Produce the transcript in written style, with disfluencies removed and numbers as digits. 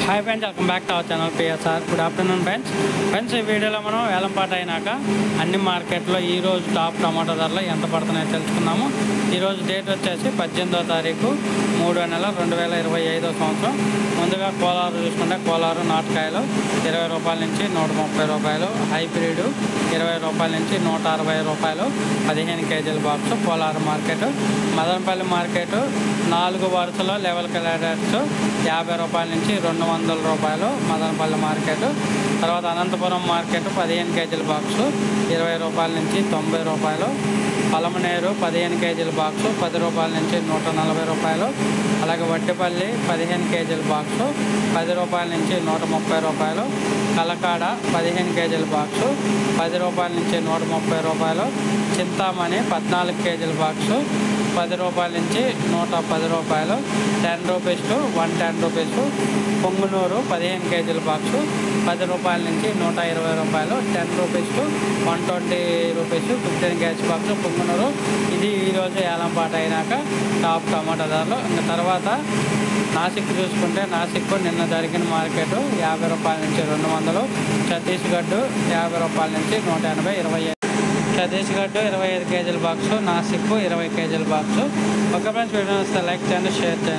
Hi friends, welcome back to our channel PSR. Good afternoon friends. ఈ వీడియోలో మనం వేలంపాట అయినాక అన్ని మార్కెట్లో ఈరోజు టాప్ టమాటో ధరలు ఎంత పడుతున్నాయో తెలుసుకున్నాము. ఈరోజు డేట్ వచ్చేసి 18వ తారీఖు 3వ నెల 2025 సంవత్సరం. ముందుగా కోలారు చూసుకుంటే కోలారు నాటుకాయలు 20 రూపాయల నుంచి 130 రూపాయలు, హైబ్రిడ్ 20 రూపాయల నుంచి 160 రూపాయలు 15 కేజీల box. Kolar market. Madanapalle market 4 వరుసలో లెవెల్ క్యాలెండర్స్ 50 రూపాయల నుంచి 200 రూపాయలు మదనపల్లి మార్కెట్. తర్వాత అనంతపురం మార్కెట్ 15 కేజీల బాక్సు 20 రూపాయల నుంచి 90 రూపాయలు. పలమనేరు 15 కేజీల బాక్సు 10 రూపాయల నుంచి 140 రూపాయలు. అలాగే వడ్డిపల్లి 15 కేజీల బాక్సు 10 రూపాయల నుంచి 130 రూపాయలు. కలకాడ 15 కేజీల బాక్సు 10 రూపాయల నుంచి 130 రూపాయలు. చింతామణి 14 కేజీల బాక్సు 10 రూపాయల నుంచి 110 రూపాయలు. 10 రూపీస్ టు 110 రూపీస్. పొంగునూరు 15 కేజీల బాక్సు 10 రూపాయల నుంచి 120 రూపాయలు. 10 rupees to 120 rupees 15 KG box Punganur. ఇది ఈరోజు ఏలంపాట అయినాక టాప్ టమాటా ధరలు. ఇంకా తర్వాత నాసిక్ చూసుకుంటే నాసిక్ నిన్న జరిగిన మార్కెట్ 50 రూపాయల నుంచి 200. ఛత్తీస్గఢ్ 50 రూపాయల నుంచి 180, 25. ఛత్తీస్గఢ్ 25 కేజీల బాక్సు, నాసిక్ 20 కేజీల బాక్సు. ఒక ఫ్రెండ్స్ వీడియో వస్తే లైక్ చేయండి, షేర్ చేయండి.